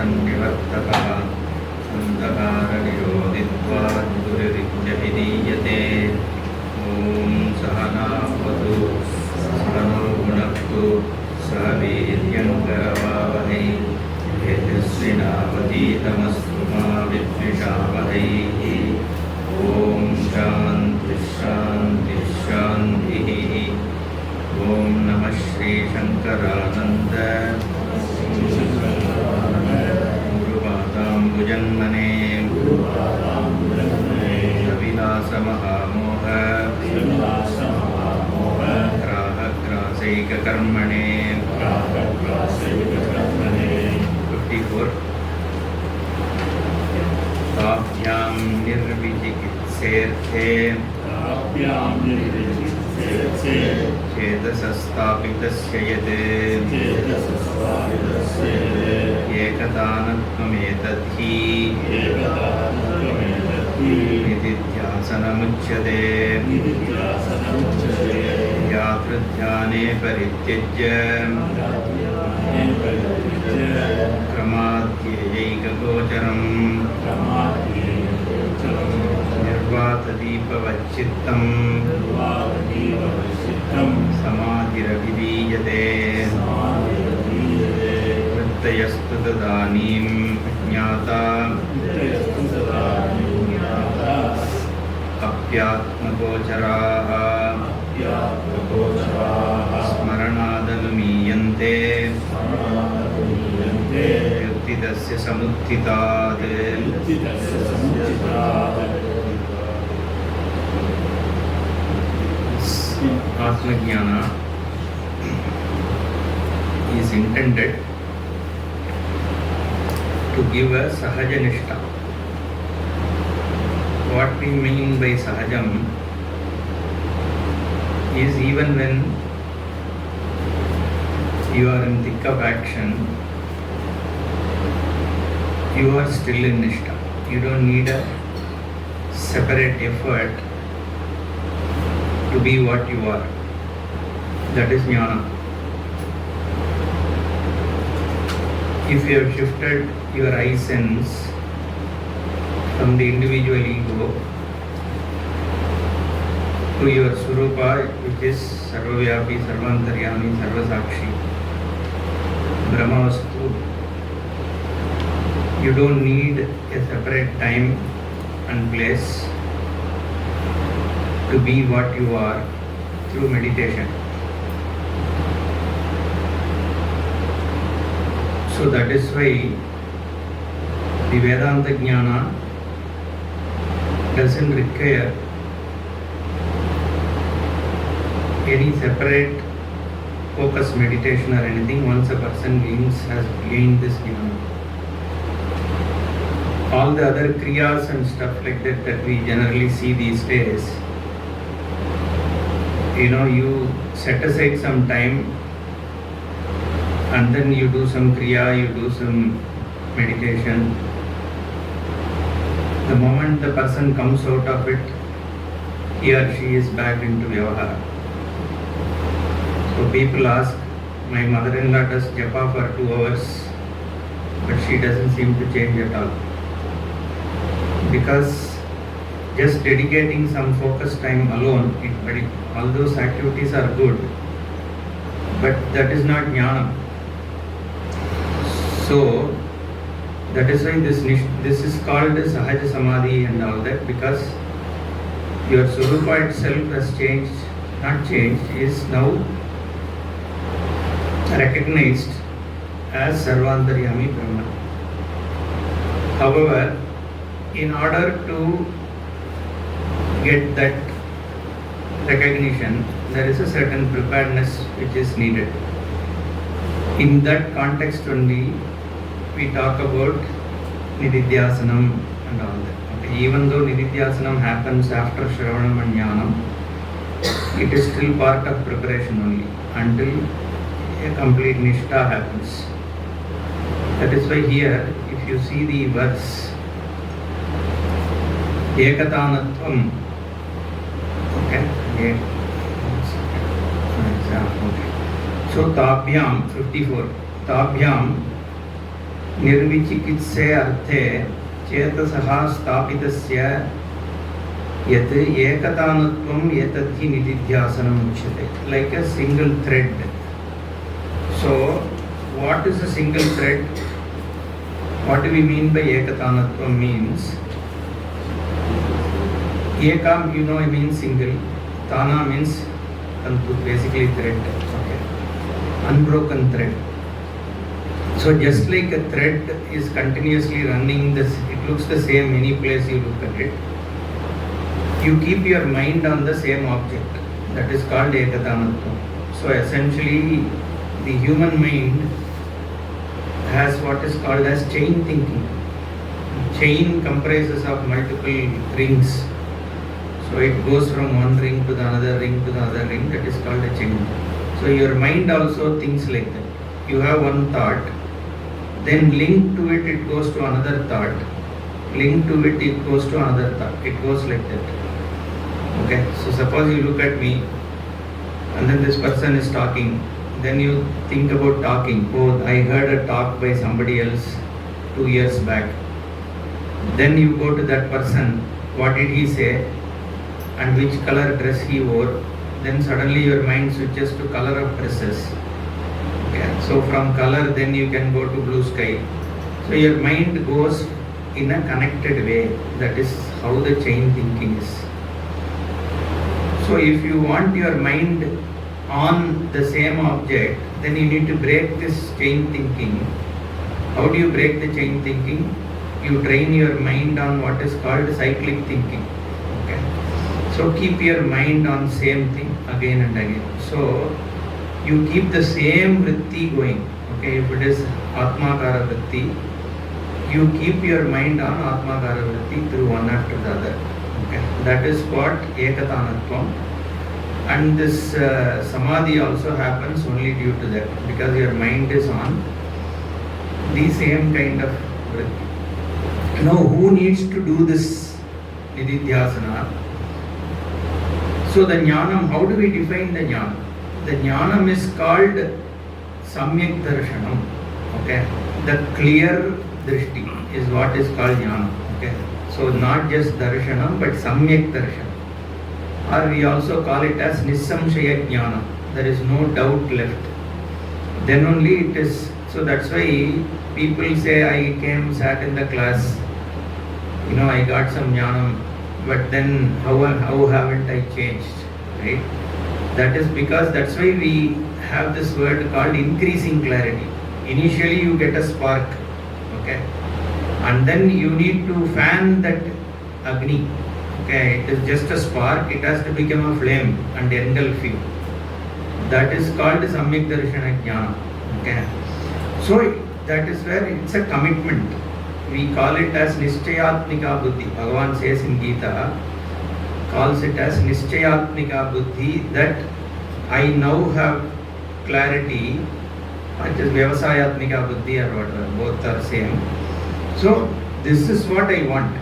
सन्निवर्तकः अन्धकारनिरोधित्वात् गुरुरित्यभिधीयते। ॐ सहनावतु सहनौ भुनक्तु सह वीर्यङ्करवावहै तेजस्विनावधीतमस्तु मा विद्विषावहै। ॐ शान्तिः शान्तिः शान्तिः। ॐ नमः श्री शङ्करानन्द गुरुपादाम्बुजन्मने सविलासमहामोह ग्राहग्रासैककर्मणे 54 ताभ्यां निर्विचिकित्सेऽर्थे चेतसस्तापितस्य यत् एकतानत्वमेतद्धि निदिध्यासनमुच्यते। यातृध्याने परित्यज्य क्रमाद्यैकगोचरम् निर्वातदीपवच्चित्तम् समाधिरभिधीयते। वृत्तयस्तु तदानीं ज्ञाता अप्यात्मगोचराः स्मरणादनुमीयन्ते युक्तितस्य समुत्थितात्। Atmajnana is intended to give a sahaja nishtha. What we mean by sahajam is even when you are in thick of action, you are still in nishtha. You don't need a separate effort to be what you are. That is jnana. If you have shifted your eye sense from the individual ego to your Swarupa, which is Sarvavyapi, Sarvantaryami, Sarvasakshi, Brahmavastu, you don't need a separate time and place to be what you are through meditation. So that is why the Vedanta Jnana doesn't require any separate focus meditation or anything once a person has gained this Jnana. All the other kriyas and stuff like that we generally see these days, you set aside some time and then you do some kriya, you do some meditation. The moment the person comes out of it, he or she is back into vyavahara. So people ask, my mother-in-law does japa for 2 hours, but she doesn't seem to change at all. Because just dedicating some focus time alone, all those activities are good, but that is not jnana. So that is why this is called sahaja samadhi and all that, because your Swarupa itself has changed, not changed, is now recognized as Sarvantaryami Brahman. However, in order to get that recognition, there is a certain preparedness which is needed. In that context only, we talk about nididhyasanam and all that. Okay. Even though nididhyasanam happens after Shravanam and Jnanam, it is still part of preparation only until a complete nishtha happens. That is why here, if you see the verse, Ekatanatvam, okay, So Tabhyam 54. Tabhyam निर्विचिकित्से अर्थे चेतसः स्थापितस्य यत् एकतानत्वम् एतद्धि निदिध्यासनम् उच्यते, like a single thread. So what is a single thread? What do we mean by ekatanatvam? Means ekam, you know, it means single. Tana means tantu, basically thread. Okay, unbroken thread. So just like a thread is continuously running, this it looks the same any place you look at it. You keep your mind on the same object. That is called ekatanatvam. So essentially, the human mind has what is called as chain thinking. Chain comprises of multiple rings. So it goes from one ring to the another ring to the other ring. That is called a chain. So your mind also thinks like that. You have one thought, then linked to it, it goes to another thought. Linked to it, it goes to another thought. It goes like that. Okay. So suppose you look at me, and then this person is talking. Then you think about talking. Oh, I heard a talk by somebody else 2 years back. Then you go to that person. What did he say? And which color dress he wore? Then suddenly your mind switches to color of dresses. Okay. So from color, then you can go to blue sky. So your mind goes in a connected way. That is how the chain thinking is. So if you want your mind on the same object, then you need to break this chain thinking. How do you break the chain thinking? You train your mind on what is called cyclic thinking. Okay. So keep your mind on same thing again and again. So you keep the same vritti going. Okay, if it is atmakara vritti, you keep your mind on atmakara vritti through one after the other. Okay, that is what ekatanatvam. And this samadhi also happens only due to that, because your mind is on the same kind of vritti. Now, who needs to do this nididhyasana? So the jnanam, how do we define the jnanam? The jnanam is called samyak darshanam. Okay, the clear drishti is what is called jnanam. Okay, so not just darshanam but samyak darshanam. Or we also call it as nissamshaya jnana. There is no doubt left. Then only it is. So that's why people say, I came, sat in the class, you know, I got some jnanam, but then how haven't I changed? Right? That is because that's why we have this word called increasing clarity. Initially you get a spark, okay, and then you need to fan that agni. Okay, it is just a spark, it has to become a flame and engulf you. That is called samyak darshana jnana. Okay, so that is where it's a commitment. We call it as nischayatmika buddhi. Bhagavan says in Gita, calls it as nischayatmika buddhi, that I now have clarity. It is vyavasayatmika buddhi or whatever, both are same. So this is what I want.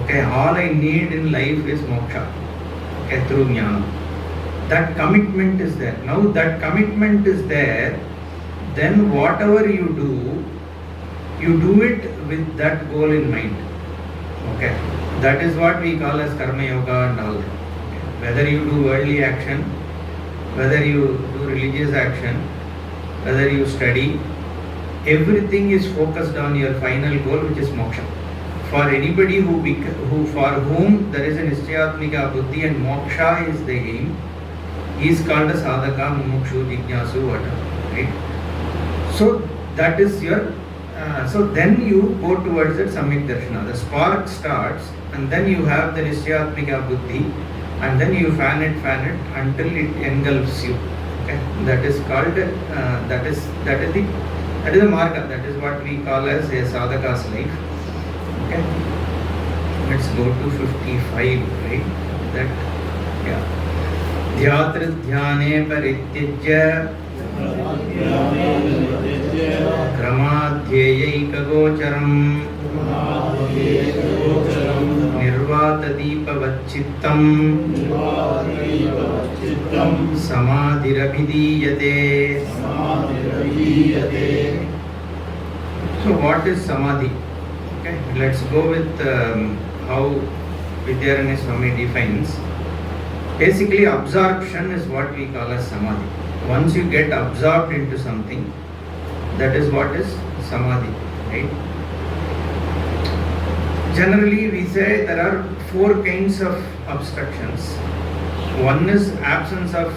Okay, all I need in life is moksha. Okay, through jnana. That commitment is there. Now that commitment is there, then whatever you do it with that goal in mind. Okay, that is what we call as karma yoga and all that. Okay. Whether you do worldly action, whether you do religious action, whether you study, everything is focused on your final goal, which is moksha. For anybody who for whom there is a nischayatmika buddhi and moksha is the aim, he is called a sadhaka, mumukshu, jignasu, whatever. Right? So that is your. So then you go towards that samyak darshana. The spark starts, and then you have the nischayatmika buddhi, and then you fan it until it engulfs you. Okay, that is called that is the marga. That is what we call as a sadhaka's life. Okay, let's go to 55. Right, that yeah. Dhyatra dhyane parityajya क्रमाध्येयैकगोचरम् निर्वातदीपवच्चित्तम् समाधिरभिधीयते. So what is samadhi? Okay, let's go with how Vidyaranya Swami defines. Basically, absorption is what we call as samadhi. Once you get absorbed into something, that is what is samadhi, right? Generally, we say there are 4 kinds of obstructions. One is absence of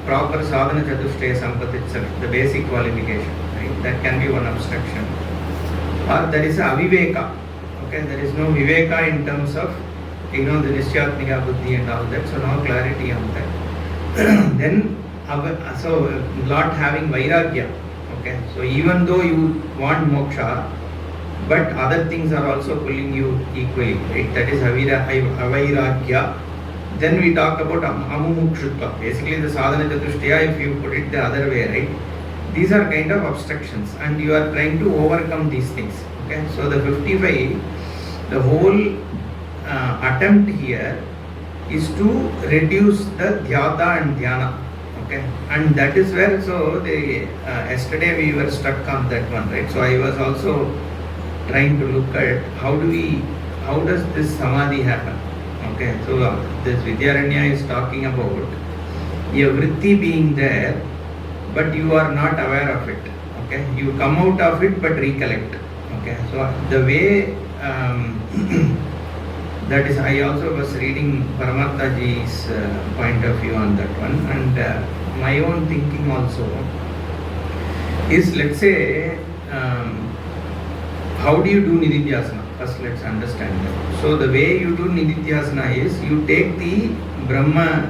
proper sadhana chatushtaya sampath itself, the basic qualification, right? That can be one obstruction. Or there is a aviveka. Okay, there is no viveka in terms of, the nishyatmika buddhi and all that, so no clarity on that. Then, so not having vairagya. Okay, so even though you want moksha, but other things are also pulling you equally, right? That is avairagya. Then we talk about amumukshutva. Basically, the sadhana chatushtaya, if you put it the other way, right? These are kind of obstructions, and you are trying to overcome these things. Okay, so the 55, the whole attempt here is to reduce the dhyata and dhyana. Okay, and that is where, so yesterday we were stuck on that one, right? So I was also trying to look at how does this samadhi happen? Okay, so this Vidyaranya is talking about a vritti being there, but you are not aware of it. Okay, you come out of it but recollect. Okay, so the way that is, I also was reading Paramarthaji's point of view on that one, and my own thinking also is, let's say, how do you do nididhyasana? First, let's understand that. So the way you do nididhyasana is, you take the Brahmatmaka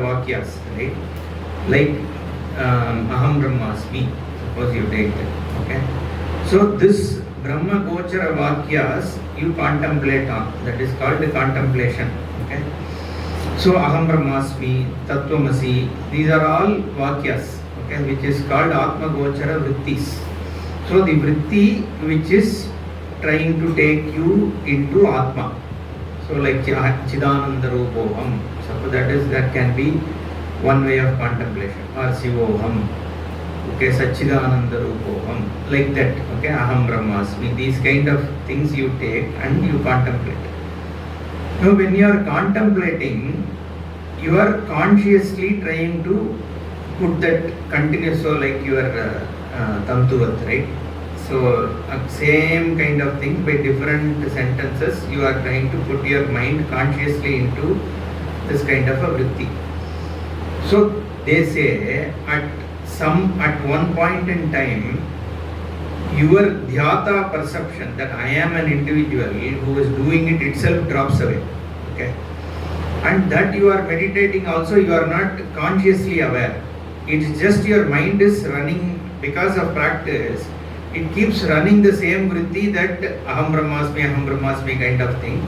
Vakyas, right? Like Aham Brahmasmi, suppose you take that. Okay. So this Brahma Gochara Vakyas you contemplate on. That is called the contemplation. Okay. So Aham Brahmasmi, Tatvaviveka-prakarana, these are all Vakyas, okay, which is called Atma Gochara Vrittis. So the vritti which is trying to take you into Atma. So like Chidananda Rupoham. So that can be one way of contemplation. Or Sivoham. Okay, Sachidananda Rupoham. Like that. Okay, Aham Brahmasmi. These kind of things you take and you contemplate. Now when you are contemplating, you are consciously trying to put that continuous, so like your Tantuvat, right? So same kind of thing by different sentences, you are trying to put your mind consciously into this kind of a vritti. So they say at one point in time, your dhyata perception that I am an individual who is doing it itself drops away. Okay, and that you are meditating also, you are not consciously aware. It's just your mind is running because of practice. It keeps running the same vritti, that Aham Brahmasmi kind of thing.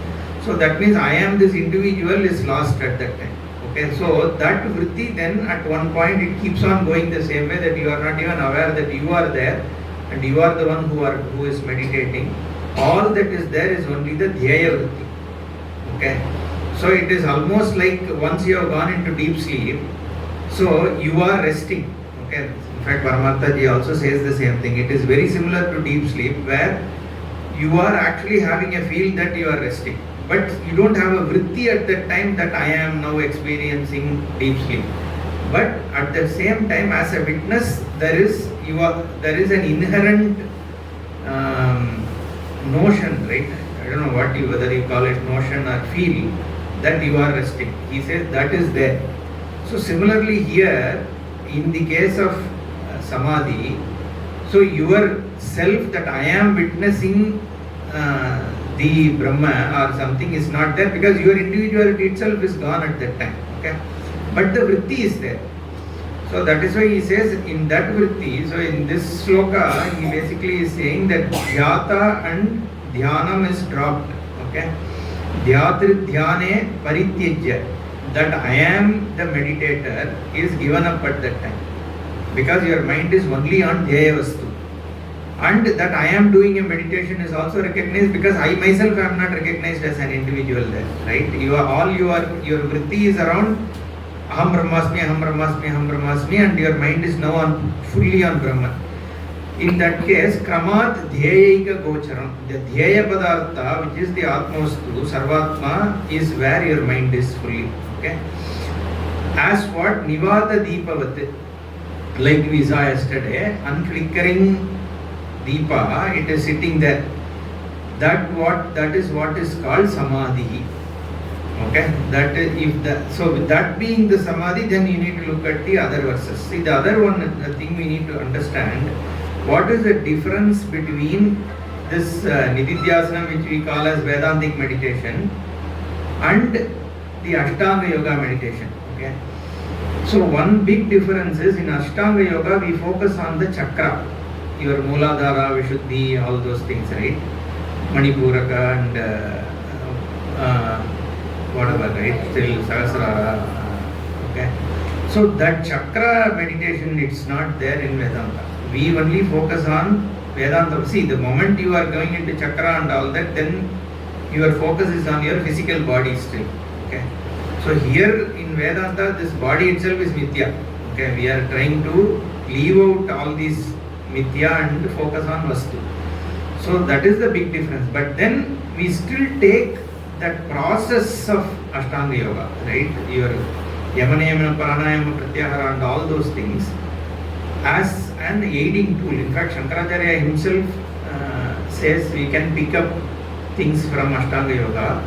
So that means I am this individual is lost at that time. Okay, so that vritti then at one point it keeps on going the same way, that you are not even aware that you are there and you are the one who is meditating. All that is there is only the dhyaya vritti. Okay, so it is almost like once you have gone into deep sleep, so you are resting. Okay, in fact Paramarthaji also says the same thing. It is very similar to deep sleep, where you are actually having a feel that you are resting, but you don't have a vritti at that time that I am now experiencing deep sleep. But at the same time, as a witness, there is an inherent notion, right? I don't know whether you call it notion or feel, that you are resting. He says that is there. So similarly here, in the case of samadhi, so your self that I am witnessing the Brahma or something is not there, because your individuality itself is gone at that time. Okay, but the vritti is there. So that is why he says in that vritti, so in this sloka, he basically is saying that dhyata and dhyanam is dropped. Okay, dhyatri dhyane parityajya, that I am the meditator is given up at that time, because your mind is only on dhyaya vastu. And that I am doing a meditation is also recognized, because I myself am not recognized as an individual there, right? Your vritti is around Aham Brahmasmi, and your mind is now fully on Brahman. In that case, kramat dhyayaika gocharam. The dhyaya padartha, which is the atmostu, sarvatma, is where your mind is fully. Okay. As what nivata deepavat, like we saw yesterday, unflickering deepa, it is sitting there. That is what is called samadhi. Okay, that is, if the, so with that being the samadhi, then you need to look at the other verses. See, the other one, the thing we need to understand, what is the difference between this nididhyasana, which we call as Vedantic meditation, and the Ashtanga Yoga meditation. Okay, so one big difference is in Ashtanga Yoga we focus on the chakra, your Mooladhara, Vishuddhi, all those things, right? Manipuraka and whatever, right? Still Sahasrara. Okay, so that chakra meditation, it's not there in Vedanta. We only focus on Vedanta. See, the moment you are going into chakra and all that, then your focus is on your physical body still. Okay. So here in Vedanta, this body itself is mithya. Okay, we are trying to leave out all these mithya and focus on vastu. So that is the big difference. But then we still take that process of Ashtanga Yoga, right? Your Yamana, Yamana, Pranayama, Pratyahara and all those things as an aiding tool. In fact, Shankaracharya himself says we can pick up things from Ashtanga Yoga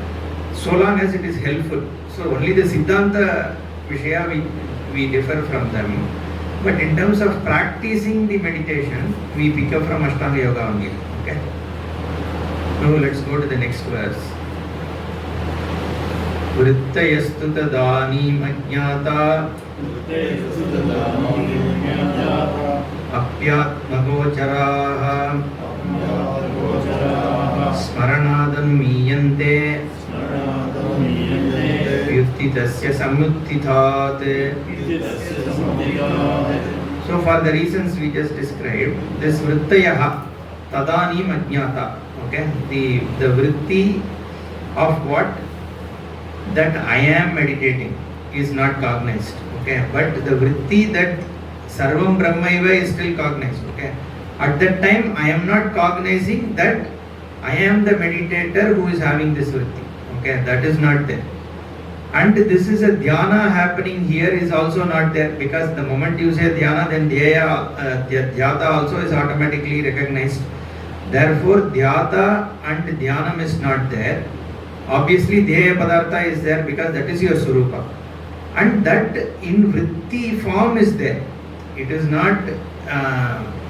so long as it is helpful. So only the Siddhanta Vishaya we differ from them. But in terms of practicing the meditation, we pick up from Ashtanga Yoga only. Okay. Now let's go to the next verse. Vrittayastu tadanim ajnata apyatmagocharaha smaranadamiyante vyuttitasya samyuttithat. So for the reasons we just described, this vrittayaha tadanim ajnata, okay, the vritti of what? That I am meditating is not cognized, okay, but the vritti that sarvam brahmaiva is still cognized, okay. At that time I am not cognizing that I am the meditator who is having this vritti, okay, that is not there. And this is a dhyana happening here is also not there, because the moment you say dhyana, then dhyata also is automatically recognized. Therefore dhyata and dhyanam is not there. Obviously dhyaya padartha is there because that is your surupa, and that in vritti form is there. It is not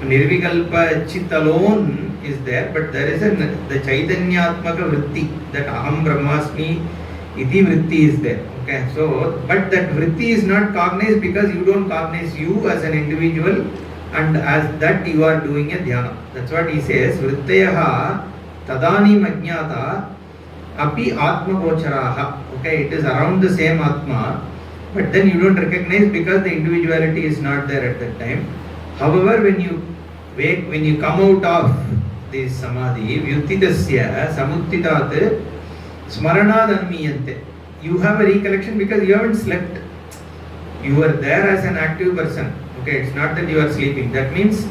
nirvikalpa chit alone is there, but there is the chaitanyatmaka vritti, that aham brahmasmi iti vritti is there. Okay, so but that vritti is not cognized because you don't cognize you as an individual, and as that you are doing a dhyana. That's what he says. Vrittayaha tadani majnata api atma gocharaha. Okay, it is around the same atma, but then you don't recognize because the individuality is not there at that time. However, when you come out of this samadhi, vyuttitasya samuttitat smaranad anmiyante, you have a recollection because you haven't slept. You are there as an active person. Okay, it's not that you are sleeping. That means,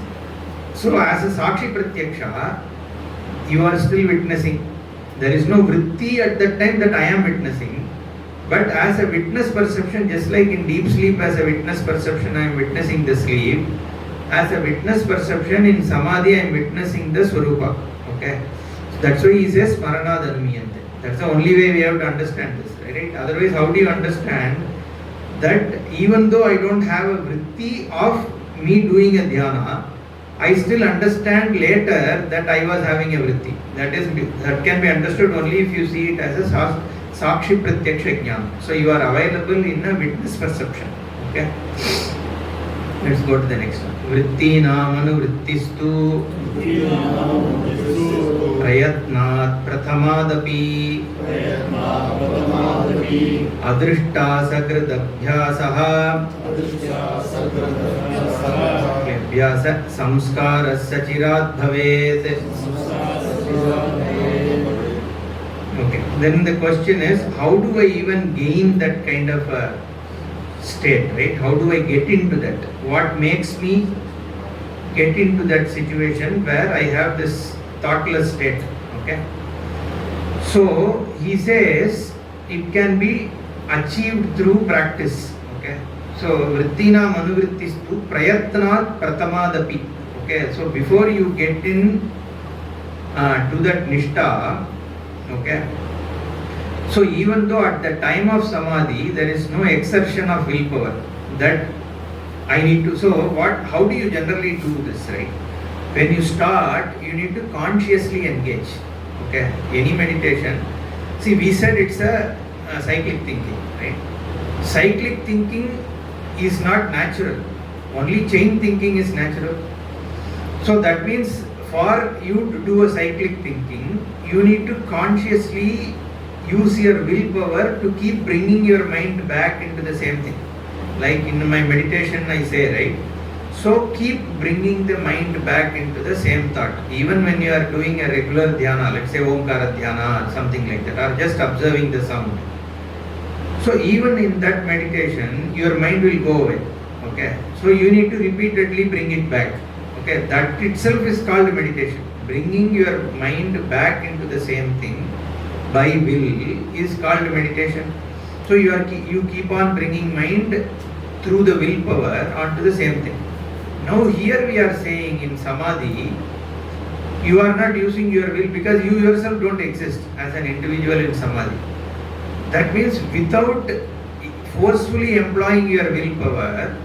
so as a sakshi pratyaksha, you are still witnessing. There is no vritti at that time that I am witnessing, but as a witness perception, just like in deep sleep as a witness perception I am witnessing the sleep, as a witness perception in samadhi I am witnessing the swarupa. Okay, so that's why he says smaranad anmiyante. That's the only way we have to understand this, right? Otherwise, how do you understand that even though I don't have a vritti of me doing a dhyana, I still understand later that I was having a vritti. That can be understood only if you see it as a sakshi pratyaksha jnana. So you are available in a witness perception. Okay. Let's go to the next one. Vritti namanu vrittistu prayatnat prathamadapi adrishta sakridabhyasaha abhyasa samskarasya chirat bhavet. Okay, then the question is, how do I even gain that kind of a state, right? How do I get into that? What makes me get into that situation where I have this thoughtless state. Okay. So he says it can be achieved through practice. Okay. So vrittina manuvrittistu prayatnat pratamadapi. Okay. So before you get in to that nishtha, okay. So even though at the time of samadhi there is no exertion of willpower, that I need to. So how do you generally do this, right? When you start, you need to consciously engage. Okay. Any meditation. See, we said it's a cyclic thinking, right? Cyclic thinking is not natural. Only chain thinking is natural. So that means for you to do a cyclic thinking, you need to consciously use your willpower to keep bringing your mind back into the same thing. Like in my meditation I say, right? So keep bringing the mind back into the same thought. Even when you are doing a regular dhyana, let's say Omkara dhyana or something like that, or just observing the sound. So even in that meditation, your mind will go away. Okay. So you need to repeatedly bring it back. Okay. That itself is called meditation. Bringing your mind back into the same thing by will is called meditation. So you keep on bringing mind through the willpower onto the same thing. Now here we are saying in samadhi, you are not using your will because you yourself don't exist as an individual in samadhi. That means without forcefully employing your willpower,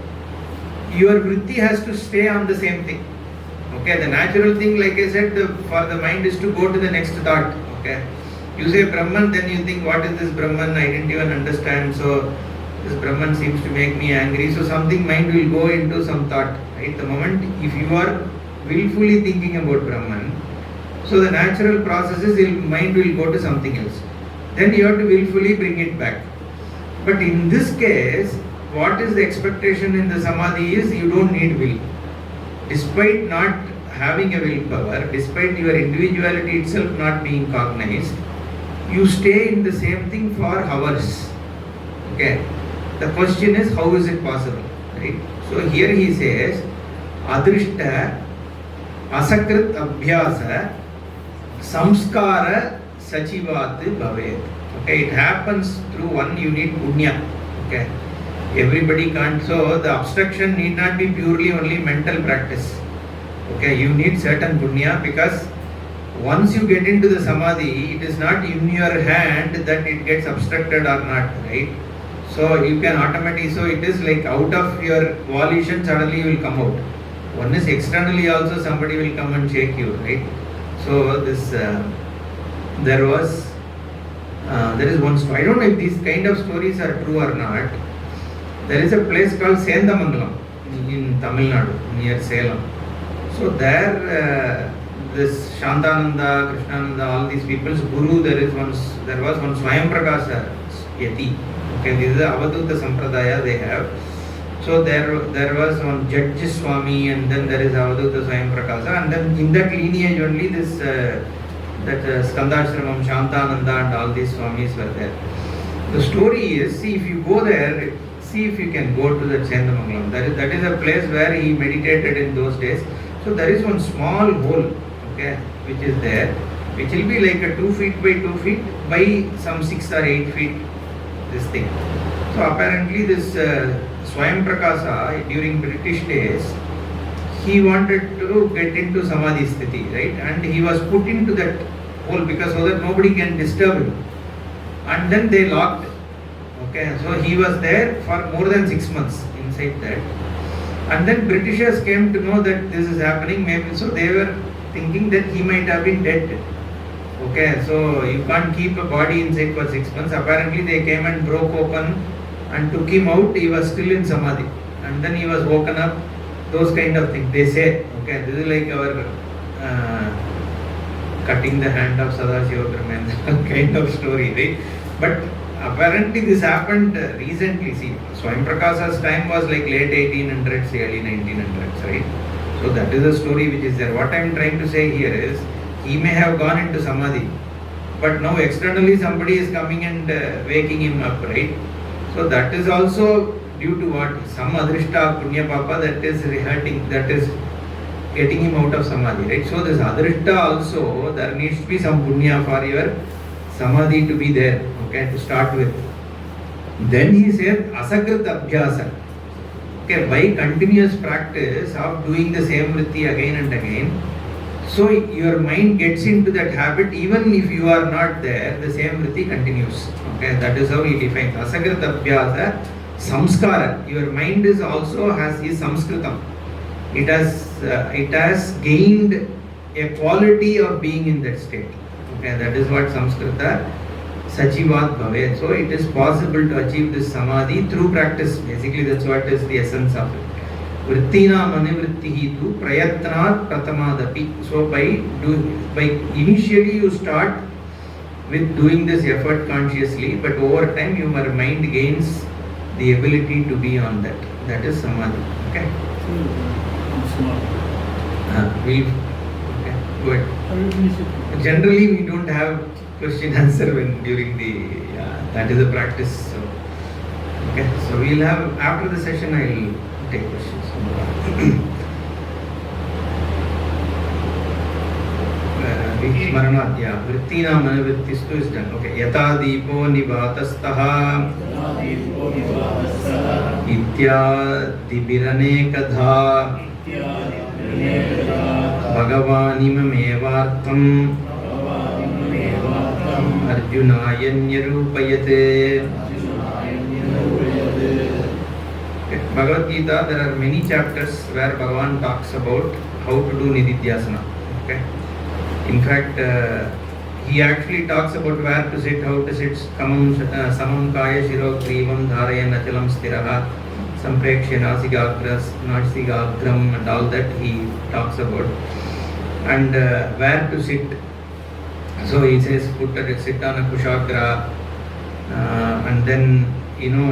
your vritti has to stay on the same thing. Okay, the natural thing, like I said, for the mind is to go to the next thought. Okay. You say Brahman, then you think, what is this Brahman? I didn't even understand. So this Brahman seems to make me angry. So something mind will go into some thought. Right? The moment if you are willfully thinking about Brahman, so the natural processes, mind will go to something else. Then you have to willfully bring it back. But in this case, what is the expectation in the samadhi is you don't need will. Despite not having a willpower, despite your individuality itself not being cognized, you stay in the same thing for hours. Okay. The question is, how is it possible? Right? So here he says, adrishta asakrit abhyasa samskara sachivat bhavet. Okay, it happens through one, you need punya. Okay. Everybody can't. So the obstruction need not be purely only mental practice. Okay, you need certain punya because once you get into the samadhi, it is not in your hand that it gets obstructed or not, right? So you can automatically, so it is like out of your volition, suddenly you will come out. One is externally also somebody will come and shake you, right? So this, there is one story, I don't know if these kind of stories are true or not. There is a place called Sendamangalam in Tamil Nadu, near Salem. So there, this Shantananda, Krishnananda, all these people's guru, there was one Swayam Prakasa Yati. Okay, this is the Avadhuta Sampradaya they have. So there was one Judge Swami, and then there is Avadhuta Swayam Prakasa, and then in that lineage only this Skandashramam, Shantananda and all these Swamis were there. The story is, see if you go there, see if you can go to the Sendamangalam. That is a place where he meditated in those days. So there is one small hole, okay, which is there, which will be like a 2 feet by 2 feet by some 6 or 8 feet, this thing. So apparently this Swayam Prakasa during British days, he wanted to get into Samadhi Sthiti, right? And he was put into that hole because so that nobody can disturb him. And then they locked. Okay, so he was there for more than 6 months inside that. And then Britishers came to know that this is happening, maybe so they were thinking that he might have been dead. Okay, so you can't keep a body inside for 6 months. Apparently they came and broke open and took him out. He was still in Samadhi. And then he was woken up, those kind of things. They say, okay, this is like our cutting the hand of Sadashiva Brahman kind of story, right? But apparently this happened recently. See, Swayam Prakasa's time was like late 1800s, early 1900s, right? So that is the story which is there. What I am trying to say here is, he may have gone into Samadhi, but now externally somebody is coming and waking him up, right? So that is also due to what? Some adrishta, punya papa that is hurting, that is getting him out of samadhi, right? So this adrishta also, there needs to be some punya for your samadhi to be there, okay, to start with. Then he said asakrit abhyasa. Okay, by continuous practice of doing the same vritti again and again, so your mind gets into that habit. Even if you are not there, the same vritti continues. Okay, that is how he defines asakrit abhyasa samskara. Your mind is also has his samskritam. It has gained a quality of being in that state. Okay, that is what samskrita sajivat bhave. So it is possible to achieve this samadhi through practice. Basically, that's what is the essence of it. Vrittina manivrittihi tu prayatnat pratamadapi. So by initially you start with doing this effort consciously, but over time your mind gains the ability to be on that. That is samadhi. Okay. Okay, go ahead. Generally, we don't have question answer when during the that is a practice. So, okay, so we'll have after the session. I'll take questions. Smaranadya vrittina manavrittistu is done. Okay, yata deepo nivatastaha itya dibirane-kadha bhagavanimam-evartham arjunaya-nyarupayate. Bhagavad Gita, there are many chapters where Bhagavan talks about how to do nididhyasana. Okay. In fact, he actually talks about where to sit, how to sit, samam kaya shiro grivam dharayan achalam stiraha samprekshya nasigagram and all that he talks about. And where to sit. So he says sit on a kushagra and then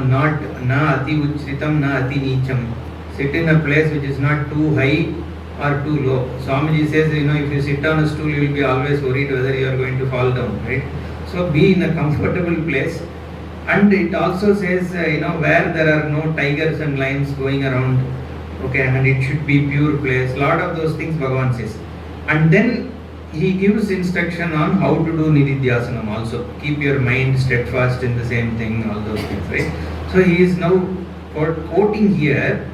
not na ati uchritam na ati nicham. Sit in a place which is not too high or too low. Swamiji says, if you sit on a stool, you will be always worried whether you are going to fall down, right? So be in a comfortable place. And it also says, where there are no tigers and lions going around, okay, and it should be pure place. Lot of those things Bhagavan says. And then he gives instruction on how to do nididhyasanam also. Keep your mind steadfast in the same thing, all those things, right? So he is now quoting here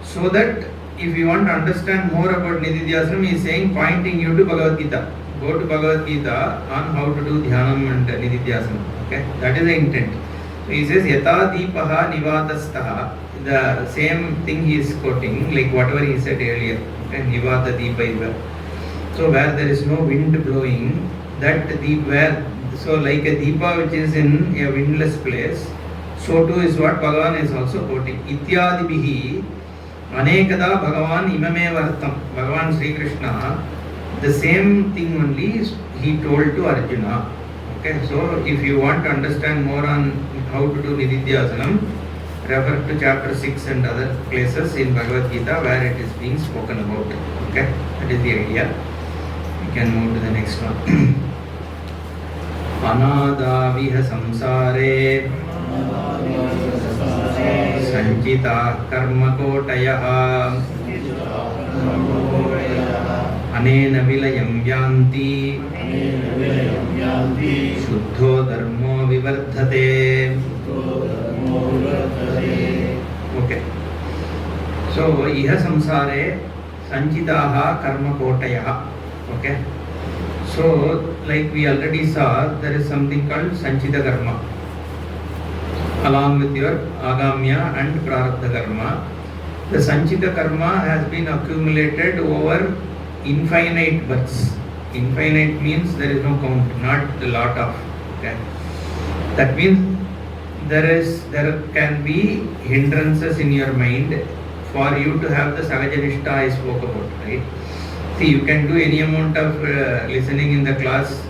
so that if you want to understand more about nididhyasanam, he is saying, pointing you to Bhagavad Gita. Go to Bhagavad Gita on how to do dhyanam and nididhyasanam. Okay, that is the intent. So he says, yata deepaha nivatastaha. The same thing he is quoting, like whatever he said earlier. Okay, nivata deepa iva. So where there is no wind blowing, that so like a deepa which is in a windless place, so too is what Bhagavan is also quoting. Ityadibihi anekada Bhagavan imamevartam. Bhagavan Sri Krishna, the same thing only he told to Arjuna. Okay, so if you want to understand more on how to do nididhyasanam, refer to chapter 6 and other places in Bhagavad Gita where it is being spoken about. Okay, that is the idea. We can move to the next one. Anadaviha samsare sanchita karma kotayaha anena vilayam yanti shuddho dharmo vivardhate. Okay. So, iha samsare sanchitaha karma kotayaha. Okay. So, like we already saw, there is something called sanchita karma. Along with your agamya and prarabdha karma. The sanchita karma has been accumulated over infinite births. Infinite means there is no count, not a lot of. Okay. That means there can be hindrances in your mind for you to have the Sagajanishta I spoke about, right? See, you can do any amount of listening in the class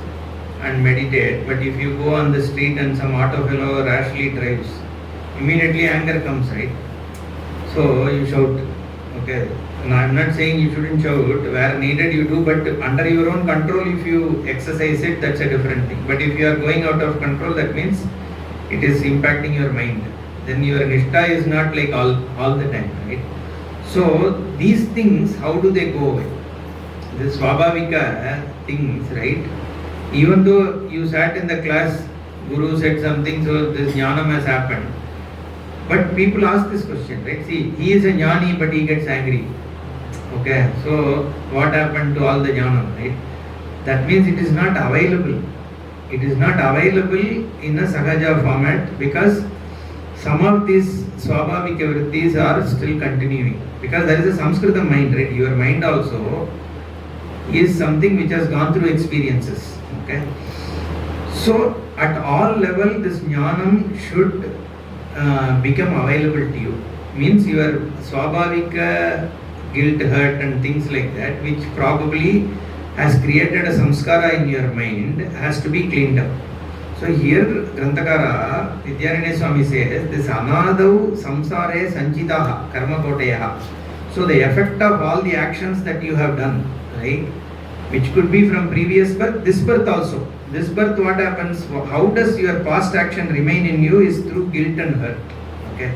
and meditate, but if you go on the street and some auto fellow rashly drives, immediately anger comes, right? So you shout, okay. Now I am not saying you shouldn't shout, where needed you do, but under your own control, if you exercise it, that's a different thing. But if you are going out of control, that means it is impacting your mind. Then your nishtha is not like all the time, right? So these things, how do they go away? The Swabhavika things, right? Even though you sat in the class, Guru said something, so this jnanam has happened. But people ask this question, right? See, he is a jnani, but he gets angry. Okay, so what happened to all the jnanam, right? That means it is not available. It is not available in a sahaja format because some of these swabhavika vrittis are still continuing. Because there is a Samskrita mind, right? Your mind also is something which has gone through experiences. Okay, so at all level, this jnanam should become available to you. Means your swabhavika guilt, hurt and things like that, which probably has created a samskara in your mind, has to be cleaned up. So here Granthakara Vidyaranya Swami says this anadau samsare sanchitaha karma kotayaha. So the effect of all the actions that you have done, right, which could be from previous birth, this birth also. This birth, what happens, how does your past action remain in you is through guilt and hurt. Okay,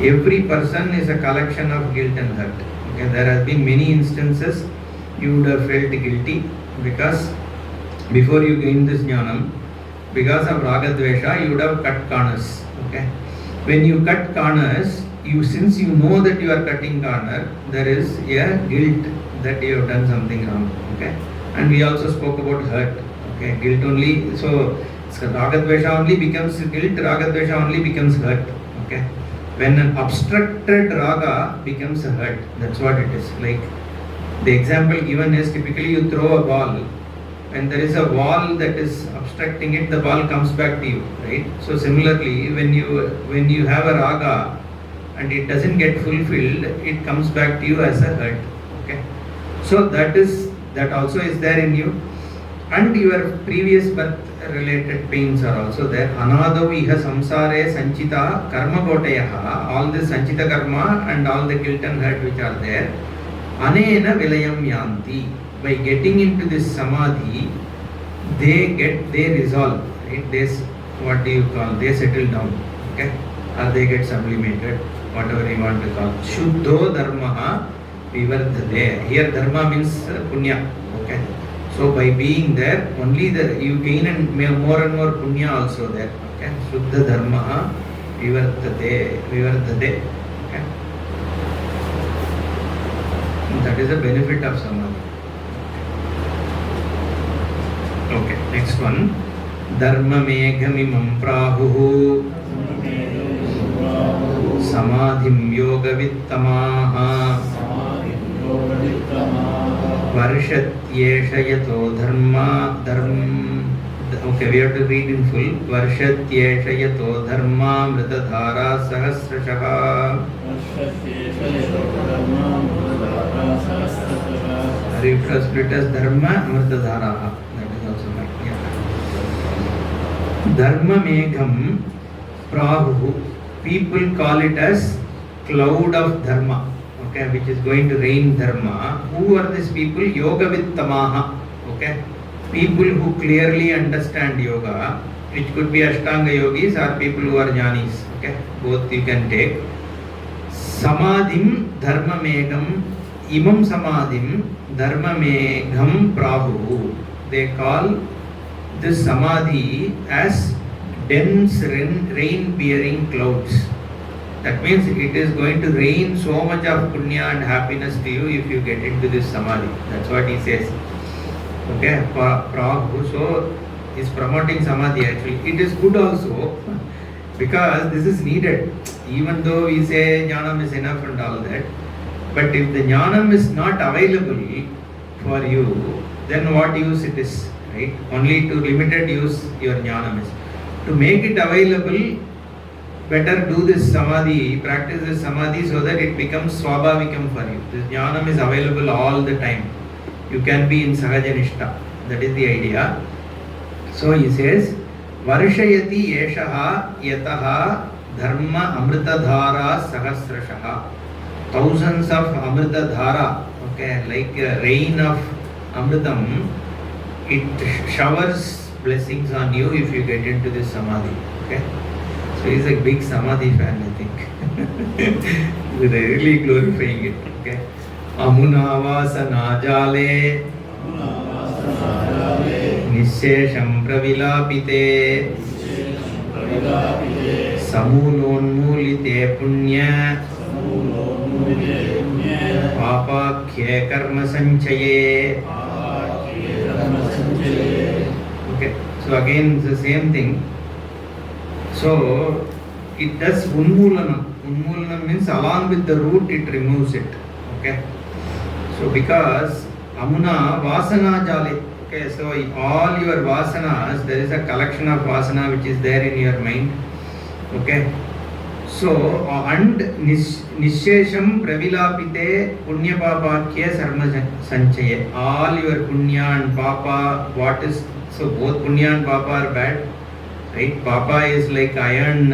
every person is a collection of guilt and hurt. Okay, there have been many instances you would have felt guilty because before you gain this jnanam, because of raga dvesha, you would have cut corners. Okay, when you cut corners, since you know that you are cutting corner, there is a guilt that you have done something wrong. Okay, and we also spoke about hurt. Okay, guilt only, so raga dvesha only becomes guilt, raga dvesha only becomes hurt. Okay, when an obstructed raga becomes a hurt, that's what it is. Like the example given is, typically you throw a ball, when there is a wall that is obstructing it, the ball comes back to you, right? So similarly, when you have a raga and it doesn't get fulfilled, it comes back to you as a hurt. Okay, so that also is there in you, and your previous birth related pains are also there. Anadau iha samsare sanchita karma kotayaha, all this sanchita karma and all the guilt and hurt which are there, anena vilayam yanti. By getting into this samadhi, they resolve, right? They settle down. Okay, or they get sublimated, whatever you want to call. Shuddho dharmaha vivardhate. Here dharma means punya. Okay, so by being there, only you gain and more punya also there. Okay, Shuddha dharmaha vivardhate. Okay, that is the benefit of samadhi. Okay, next one. Dharma meghamimam prahuhu samadhim yoga vittamaha varshatyesha yato dharma. Okay, we have to read in full. Varshatyesha yato dharma mritadhara sahasrashaha. Split as dharma mritadhara. Dharma megham prahu. People call it as cloud of dharma. Okay, which is going to rain dharma. Who are these people? Yoga vittamaha. Okay, people who clearly understand yoga, which could be Ashtanga yogis or people who are jnanis. Okay, both you can take. Samadhim dharma megham. Imam samadhim dharma megham prahu. They call this samadhi as dense rain bearing clouds. That means it is going to rain so much of punya and happiness to you if you get into this samadhi. That's what he says. Okay, prahu. So he's promoting samadhi actually. It is good also because this is needed. Even though we say jnanam is enough and all that, but if the jnanam is not available for you, then what use it is? Right? Only to limited use your jnanam is. To make it available, better do this samadhi, practice this samadhi so that it becomes swabhavikam for you. This jnanam is available all the time. You can be in sahaja nishta. That is the idea. So he says, varshayati yeshaha yataha dharma amritadhara sahasrashaha. Thousands of amritadhara, okay, like a rain of amritam, it showers blessings on you if you get into this samadhi. Okay, so he's a big samadhi fan, I think. really glorifying it. Okay. Amunavasana jale Nishesham pravilapite Samulonmulite punya Papakye karma sanchaye. Okay, so again it's the same thing. So it does unmulanam. Unmulanam means along with the root it removes it. Okay, so because amuna vasana jale. Okay, so all your vasanas, there is a collection of vasana which is there in your mind. Okay, so and nishesham pravilapite punya papakya sarma sanchaye. All your punya and papa, what is, so both punya and papa are bad, right? Papa is like iron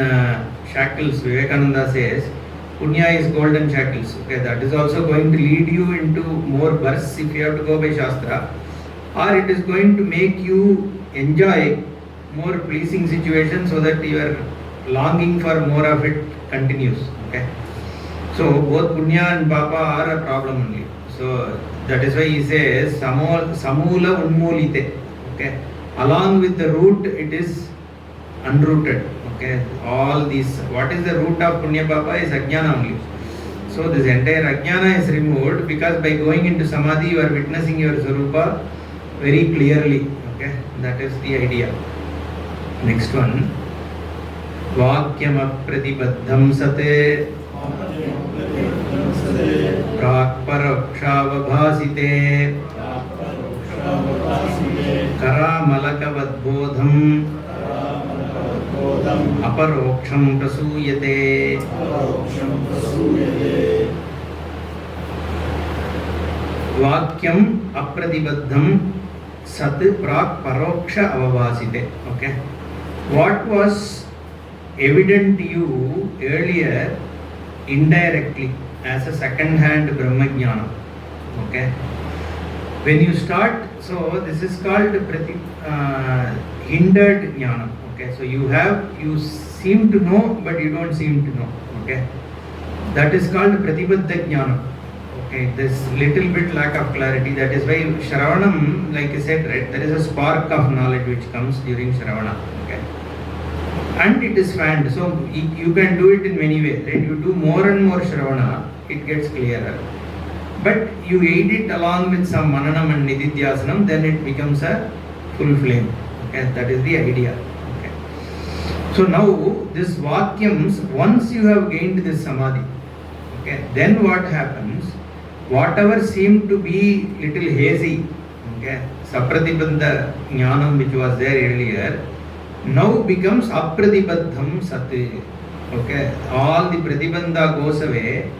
shackles, Vivekananda says. Punya is golden shackles. Okay, that is also going to lead you into more births if you have to go by Shastra, or it is going to make you enjoy more pleasing situations so that your longing for more of it continues. Okay, so both punya and papa are a problem only. So that is why he says samula unmolite. Okay, along with the root it is unrooted. Okay, all these, what is the root of punya papa is ajnana only. So this entire ajnana is removed because by going into samadhi you are witnessing your Swarupa very clearly. Okay, that is the idea. Next one, vakyam apratibaddham sate prakparokshavabhasite karamalakavadbodham aparoksham prasuyate. Vakyam apratibaddham sat prak paroksha avavasite. Okay, what was evident to you earlier indirectly as a second hand brahmajnana. Okay, when you start, so this is called hindered jnana. Okay, so you seem to know but you don't seem to know. Okay, that is called pratibadha jnana. Okay, this little bit lack of clarity. That is why Shravanam, like I said, right, there is a spark of knowledge which comes during Shravana. Okay, and it is fanned. So you can do it in many ways. Right, you do more and more Shravana, it gets clearer. But you aid it along with some mananam and nididhyasanam, then it becomes a full flame. Okay, that is the idea. Okay, so now this vakyams, once you have gained this samadhi, okay, then what happens? Whatever seemed to be little hazy, okay, sapratibandha jnanam which was there earlier, now becomes apratibaddham sati. Okay, all the pratibandha goes away.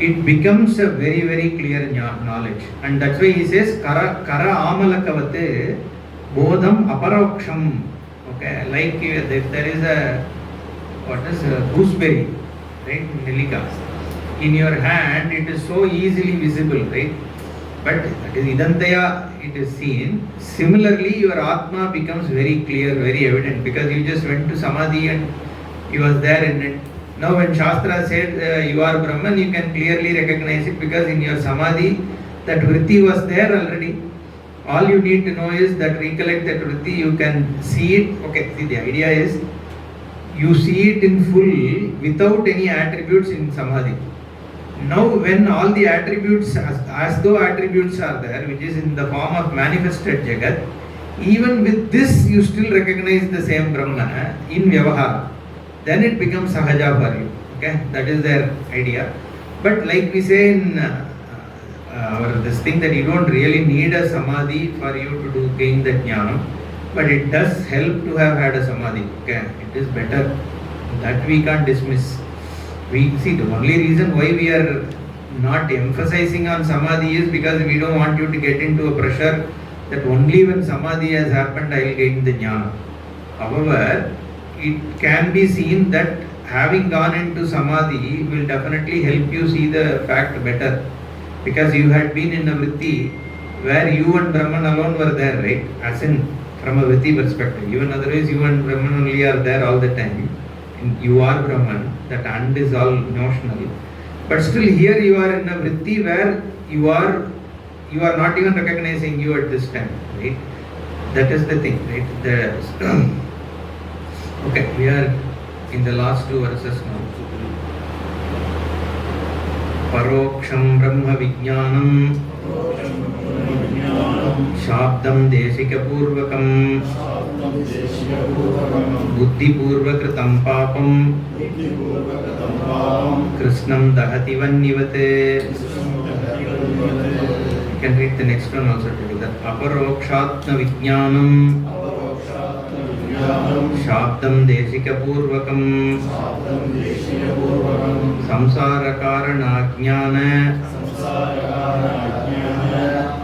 It becomes a very, very clear knowledge, and that's why he says kara amalakavate bodham aparoksham. Okay, like if there is a, what is a gooseberry, right, nelika in your hand, it is so easily visible, right? But that is idantaya, it is seen. Similarly, your atma becomes very clear, very evident, because you just went to samadhi and you was there in it. Now when Shastra said you are Brahman, you can clearly recognize it because in your samadhi that vritti was there already. All you need to know is that recollect that vritti, you can see it. Okay, see, the idea is you see it in full without any attributes in samadhi. Now when all the attributes, as though attributes are there, which is in the form of manifested Jagat, even with this you still recognize the same Brahman in Vyavahara. Then it becomes sahaja for you. Okay, that is their idea. But like we say in this thing, that you don't really need a samadhi for you to gain that jnanam, but it does help to have had a samadhi. Okay, it is better. That we can't dismiss. We see the only reason why we are not emphasizing on samadhi is because we don't want you to get into a pressure that only when samadhi has happened I will gain the jnana. However, it can be seen that having gone into samadhi will definitely help you see the fact better, because you had been in a vritti where you and Brahman alone were there, right? As in from a vritti perspective. Even otherwise you and Brahman only are there all the time. You are Brahman, that and is all notional. But still here you are in a vritti where you are not even recognizing you at this time, right? That is the thing, right? Okay, we are in the last two verses now. Paroksham Brahma Vijnanam Shabdam Deshikapurvakam Buddhipurvakritam Papam Krishnam Dahati Vannivate. You can read the next one also together. Aparokshatma Vijnanam Shabdam Deshikapurvakam Samsara Jnana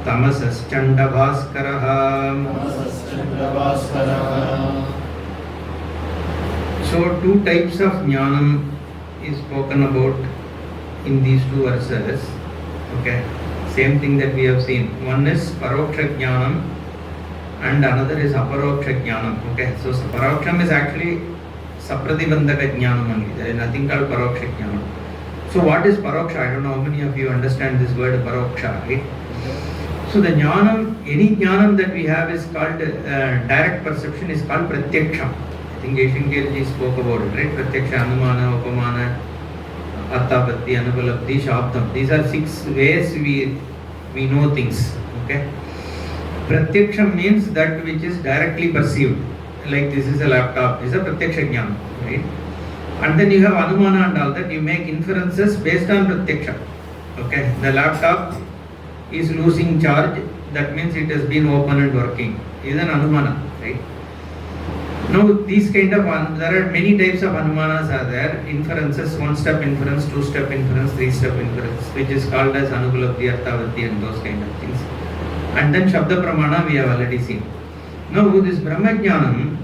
Tamasaschanda Bhaskaraha. So two types of jnanam is spoken about in these two verses. Okay, same thing that we have seen. One is paroksha jnanam and another is aparoksha jnanam. Okay, so paroksham is actually sapratibandhaka jnanam only. There is nothing called paroksha jnanam. So what is paroksha? I don't know how many of you understand this word paroksha, right? So the jnanam, any jnanam that we have is called direct perception is called pratyaksham. I think Jaishankar spoke about it, right? Pratyaksha, Anumana, Upamana, Arthapatti, Anupalabdhi, Shabdam. These are 6 ways we know things. Okay? Pratyaksham means that which is directly perceived. Like this is a laptop, this is a pratyaksha jnana, right? And then you have Anumana and all that. You make inferences based on pratyaksha. Okay? The laptop is losing charge. That means it has been open and working. This is an Anumana, right? Now these kind of, there are many types of anumanas are there. Inferences, 1-step inference, 2-step inference, 3-step inference, which is called as Anupalabdhi, Arthavati and those kind of things. And then Shabda Pramana we have already seen. Now this Brahma Jnanam,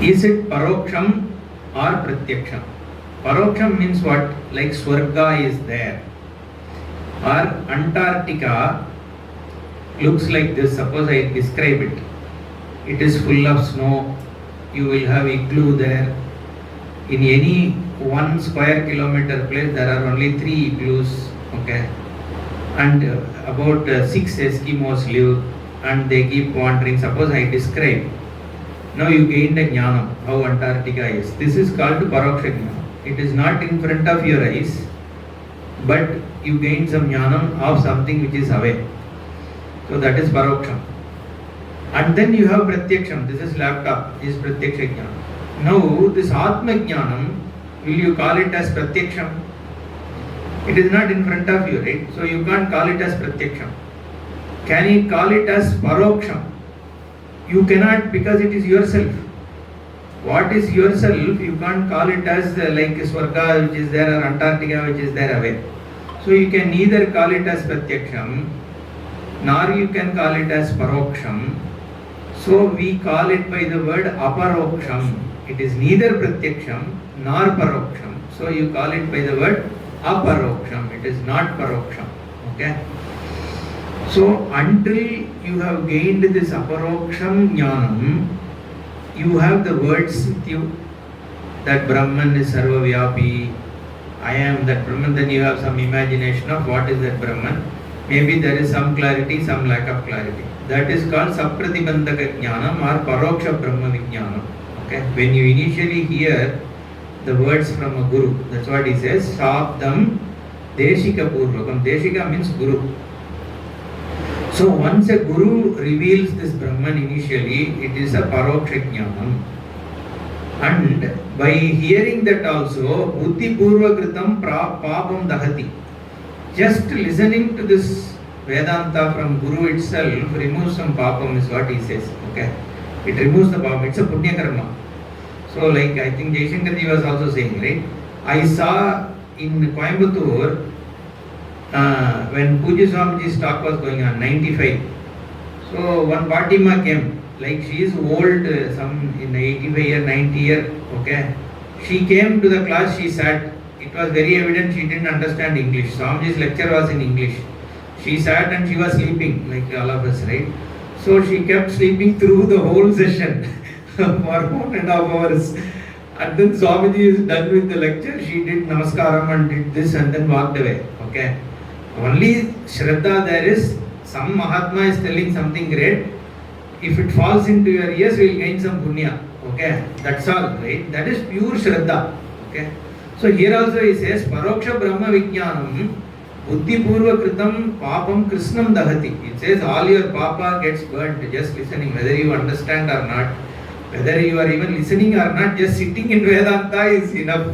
is it Paroksham or Pratyaksham? Paroksham means what? Like Swarga is there. Or Antarctica looks like this. Suppose I describe it. It is full of snow. You will have igloo there. In any 1 square kilometer place, there are only 3 igloos. Okay, and about 6 Eskimos live, and they keep wandering. Suppose I describe. Now you gained a jnana how Antarctica is. This is called paroksha jnana. It is not in front of your eyes, but you gain some jnana of something which is away. So that is paroksham. And then you have pratyaksham. This is laptop, is pratyaksha jnana. Now this atma jnanam, will you call it as pratyaksham? It is not in front of you, right? So you can't call it as pratyaksham. Can you call it as paroksham? You cannot, because it is yourself. What is yourself, you can't call it as like Swarga which is there or Antarctica which is there away. So you can neither call it as pratyaksham, nor you can call it as paroksham. So we call it by the word aparoksham. It is neither pratyaksham nor paroksham. So you call it by the word aparoksham. It is not paroksham. Okay. So until you have gained this aparoksham jnanam, you have the words with you that Brahman is sarvavyapi. I am that Brahman. Then you have some imagination of what is that Brahman. Maybe there is some clarity, some lack of clarity. That is called sapratibandhaka jnanam or paroksha brahma vijnanam. Okay? When you initially hear the words from a guru, that's what he says, Shabdam Deshika Purvakam. Deshika means guru. So once a guru reveals this Brahman initially, it is a paroksha jnanam. And by hearing that also, buddhi purva kritam papam dahati. Just listening to this Vedanta from Guru itself removes some papam is what he says. Okay, it removes the papam. It's a punya karma. So like I think Jaishankar was also saying, right? I saw in Coimbatore when Puja Swamiji's talk was going on, 95. So one Fatima came, like she is old, some in 85 year, 90 year. Okay, she came to the class. She sat. It was very evident she didn't understand English. Swamiji's lecture was in English. She sat and she was sleeping like all of us, right? So she kept sleeping through the whole session for 1.5 hours. And then Swamiji is done with the lecture. She did namaskaram and did this and then walked away. Okay. Only Shraddha there is, some Mahatma is telling something great. If it falls into your ears, you will gain some punya. Okay. That's all, right? That is pure Shraddha. Okay. So here also he says, Paroksha Brahma Vijnanam Buddhi Purva Kritam Papam Krishnam Dahati. It says all your papa gets burnt just listening, whether you understand or not. Whether you are even listening or not, just sitting in Vedanta is enough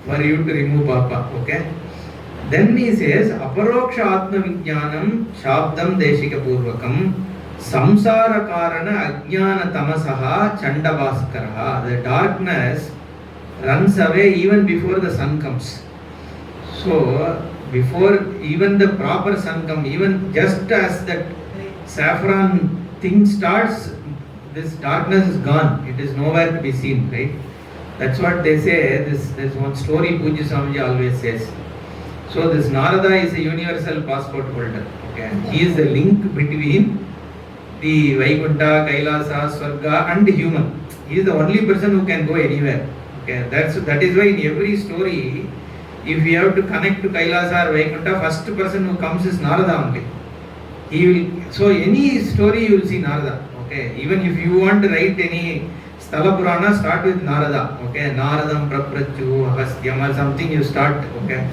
for you to remove papa. Okay. Then he says, Aparoksha Atma Vijnanam Shabdam Deshika Purvakam Samsara Karana Ajnana Tamasaha Chandavaskaraha. The darkness runs away even before the sun comes. So, before even the proper sun comes, even just as that saffron thing starts, this darkness is gone. It is nowhere to be seen, right? That's what they say. There's one story Puja Swamiji always says. So this Narada is a universal passport holder. Okay, he is the link between the Vaikuntha, Kailasa, Swarga and the human. He is the only person who can go anywhere. Okay, that is why in every story, if we have to connect to Kailasa or Vaikuntha, first person who comes is Narada only. He will. So any story you will see Narada. Okay, even if you want to write any Sthala Purana, start with Narada. Okay, Naradam Praprachu Hastyam or something you start. Okay,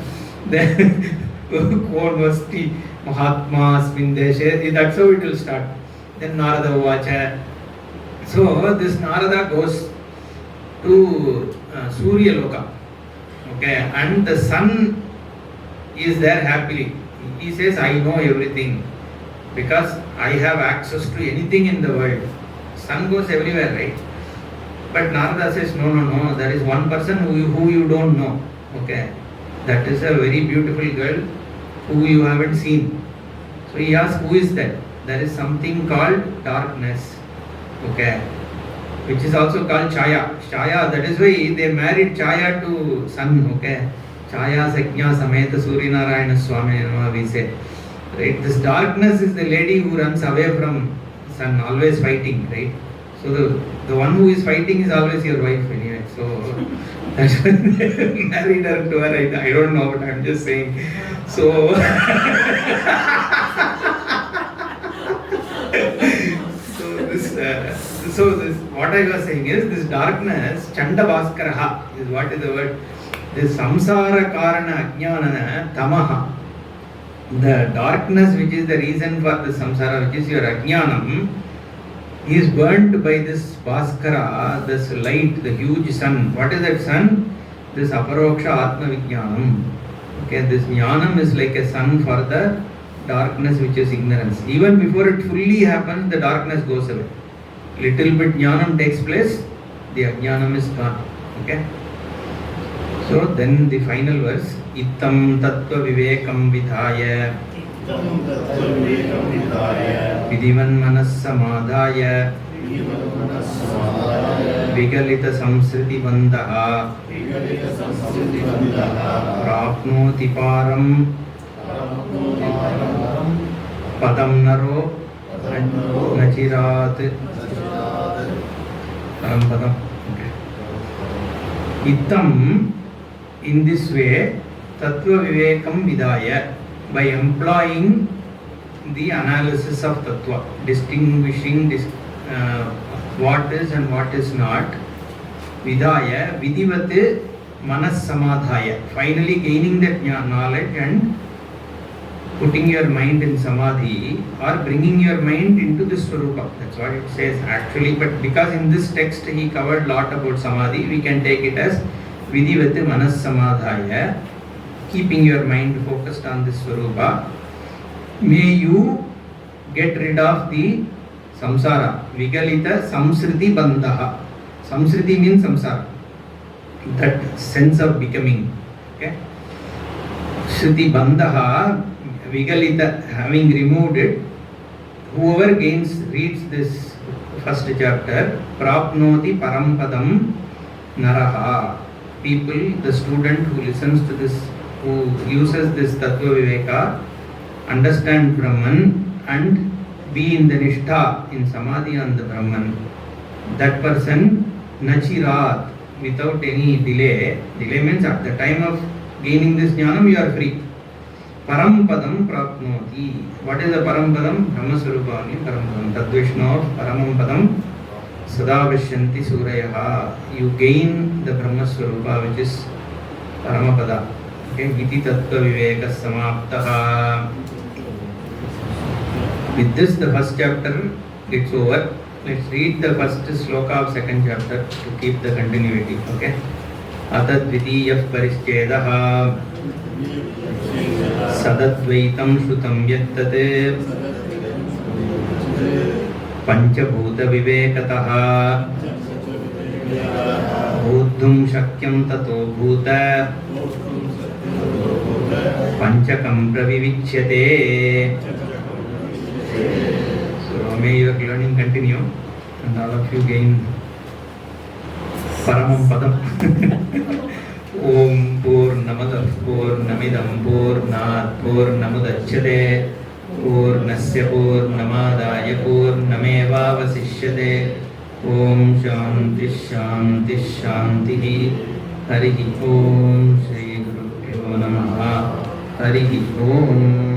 then Kon Vasti Mahatma Smindeshe, that's how it will start. Then Narada Vacha. So this Narada goes to Surya Loka. Okay, and the sun is there happily. He says, I know everything because I have access to anything in the world. Sun goes everywhere, right? But Narada says, no, there is one person who you don't know. Okay, that is a very beautiful girl who you haven't seen. So he asks, who is that? There is something called darkness. Okay, which is also called Chaya. Chaya, that is why they married Chaya to sun. Okay, Chaya Saknya Sameta Suryanarayana Swami, we say. Right? This darkness is the lady who runs away from sun, always fighting, right? So the one who is fighting is always your wife anyway. So that's why they married her to her. I don't know, but I'm just saying. So this what I was saying is this darkness, Chanda Bhaskaraha is what is the word? This samsara karana ajnana tamaha. The darkness which is the reason for the samsara, which is your ajnanam, is burnt by this Bhaskara, this light, the huge sun. What is that sun? This Aparoksha Atma Vijnanam. Okay, this jnanam is like a sun for the darkness which is ignorance. Even before it fully happens, the darkness goes away. Little bit jnanam takes place, the ajnanam is gone. Okay. So then the final verse, Ittam Tatvavivekam Vidhaya Vidivan Manassamadhaya Vigalita Samsriti Bandha Prapnoti Param Padam Naro Nachirat Padam. Ittam, in this way, Tatvavivekam Vidaya, by employing the analysis of Tattva, distinguishing what is and what is not, Vidaya, Vidivate Manas Samadhaya, finally gaining that knowledge and putting your mind in Samadhi or bringing your mind into the Swarupa. That's what it says actually, but because in this text he covered lot about Samadhi, we can take it as Vidivate Manas Samadhaya, keeping your mind focused on this Swarupa. May you get rid of the samsara, Vigalita Samsriti Bandha. Samsriti means samsara, that sense of becoming. Okay. Sriti Bandha, Vigalita, having removed it, whoever reads this first chapter, Prapnoti Parampadam Naraha. People, the student who listens to this, who uses this Tattva Viveka, understand Brahman and be in the Nishtha, in Samadhi on the Brahman. That person, Nachirat, without any delay. Delay means at the time of gaining this jnanam you are free. Param padam prapnoti. What is the param padam? Brahma swarupani param padam. Tadvishno paramam padam sadavashyanti surayaha. You gain the Brahma swarupa, which is paramapada. Okay, iti Tatvaviveka-prakarana. With this, the first chapter gets over. Let's read the first sloka of second chapter to keep the continuity. Okay. Atadvitiyah parischedah sadadvaitam shrutam yattate panchabhuta vivekatah bodhum shakyam tato bhuta panchakam pravivichyate. So may your learning continue and all of you gain paramam padam. Om Purnamada Purnamidam Purnat Purnamudachyate Purnasya Purnamadaya Purnameva Vasishyate. Om Shanti Shanti Shanti. Harihi Om Shri Gurubhyo Namaha. Harihi Om.